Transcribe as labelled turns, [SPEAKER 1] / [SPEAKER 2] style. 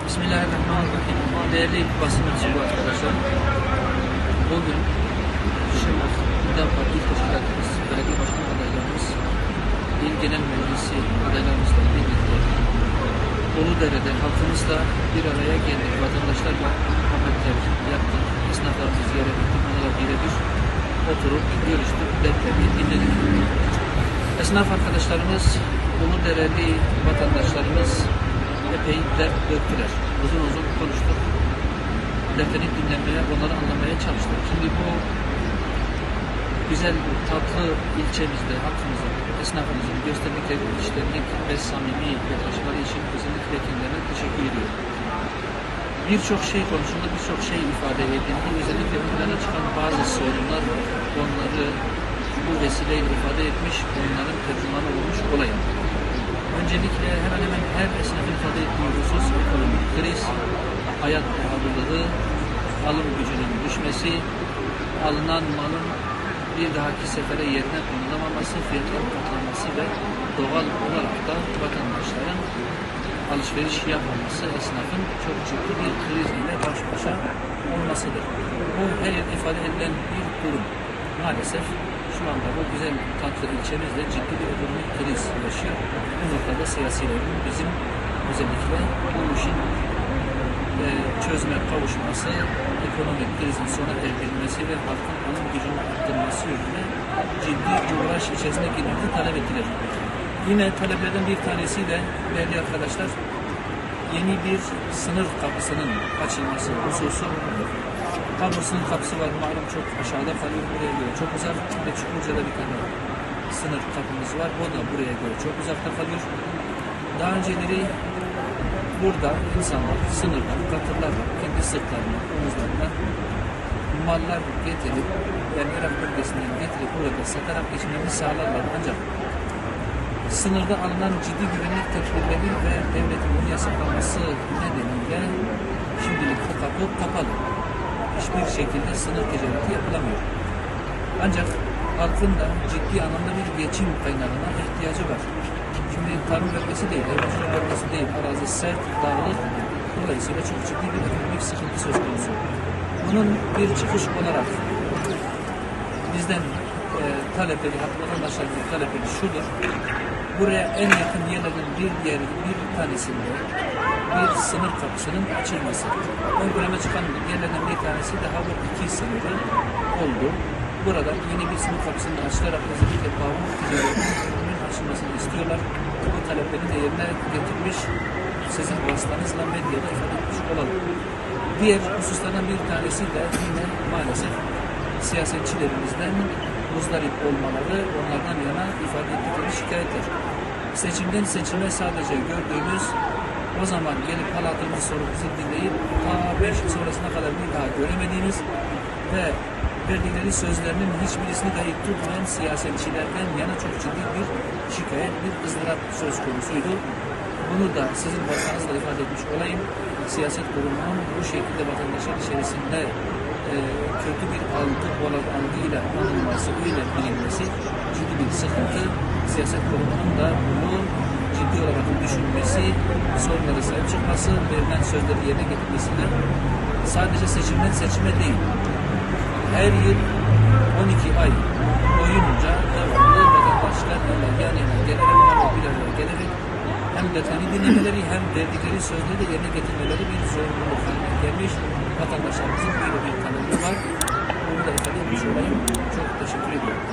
[SPEAKER 1] Bismillahirrahmanirrahim. Değerli basın mensubu arkadaşlar, bugün Şırnak Hüdapar İl Teşkilatımız, belediye başkan adaylarımız, il genel meclisi adaylarımızla birlikte Uludere'de halkımızla bir araya geldik. Vatandaşlarla muhabbetler yaptık, esnaflarımızı ziyaret ettik, onlarla birebir oturup görüştük, dertlerini dinledik. Esnaf arkadaşlarımız, Uludereli vatandaşlarımız epey dert döktüler. Uzun uzun konuştuk. Dertlerini dinlemeye, onları anlamaya çalıştık. Şimdi bu güzel, tatlı ilçemizde halkımızın, esnafımızın gösterdikleri işlerlik ve samimi yaklaşımları için özellikle kendilerine teşekkür ediyorum. Birçok şey konusunda birçok şey ifade edildi. Özellikle bunlara çıkan bazı sorunlar var. Onları bu vesileyle ifade etmiş, onların tercümanı olmuş olayım. Öncelikle hemen hemen her esnafın ifade ettiği husus ekonomik kriz, hayat pahalılığı, alım gücünün düşmesi, alınan malın bir dahaki sefere yerine konulamaması, fiyatların katlanması ve doğal olarak da vatandaşların alışveriş yapmaması, esnafın çok ciddi bir kriz ile baş başa olmasıdır. Bu her yerde ifade edilen bir durum. Maalesef şu anda bu güzel tatlı ilçemizde ciddi bir ekonomik kriz yaşıyor. Bu noktada siyasilerin bizim özellikle bu işin çözüme kavuşması, ekonomik krizin sona erdirilmesi ve halkın alım gücünü arttırması yönünde ciddi uğraş içerisine girmekte talep ettiler. Yine taleplerden bir tanesi de değerli arkadaşlar, yeni bir sınır kapısının açılması hususu. Sınır kapısı var, malum çok aşağıda kalıyor, buraya göre çok uzak ve Çukurca'da bir tane sınır kapımız var, o da buraya göre çok uzakta kalıyor. Daha önceleri burada insanlar sınırdan, katırlarla, kendi sırtlarına, omuzlarına mallar getirip, yani Irak bölgesinden getirip burada satarak geçimlerini sağlarlar. Ancak sınırda alınan ciddi güvenlik tedbirleri ve devletin bunu yasaklaması nedeniyle şimdilik bu kapı kapalı. Hiçbir şekilde sınır ticareti yapılamıyor. Ancak halkın da ciddi anlamda bir geçim kaynağına ihtiyacı var. Şimdi tarım bölgesi değil, hayvancılık bölgesi değil, arazi sert, dağlık, dolayısıyla çok ciddi bir ekonomik sıkıntı söz konusu. Bunun bir çıkış olarak bizden talepleri, vatandaşlarımızın talepleri şudur: buraya en yakın yerlerden bir tanesinde bir sınır kapısının açılması. Ön plana çıkan yerlerden bir tanesi daha bu iki sınırı oldu. Burada yeni bir sınır kapısının açılarak özellikle bağımlı ticaretinin açılmasını istiyorlar. Bu talepleri de yerine getirmiş, sizin vasıtanızla medyada ifade etmiş olalım. Diğer hususlardan bir tanesi de yine maalesef siyasetçilerimizden muzdarip olmaları, onlardan yana ifade ettikleri şikayetler. Seçimden seçime sadece gördüğümüz, o zaman gelip halatımızı sorup bizi dinleyip ta 5 yıl sonrasına kadar bir daha göremediğimiz ve verdikleri sözlerinin hiçbirisini dahi tutmayan siyasetçilerden yana çok ciddi bir şikayet, bir ızdırap söz konusuydu. Bunu da sizin vasıtanızla ifade etmiş olayım. Siyaset kurumunun bu şekilde vatandaşlar içerisinde kötü bir algıyla anılması, öyle bilinmesi ciddi bir sıkıntı. Siyaset kurumunun da bunu ciddi olarak düşünmesi, sorunlara sahip çıkması, verilen sözleri yerine getirmesinde sadece seçimden seçime değil, her yıl 12 ay boyunca devamlı vatandaşlarla yan yana gelerek, bir araya gelerek hem detaylı dinlemeleri hem verdikleri sözleri de yerine getirmeleri bir zorunluluk haline gelmiş. Vatandaşlarımızın böyle bir talebi var. Bunu da ifade etmiş olayım. Çok teşekkür ediyorum.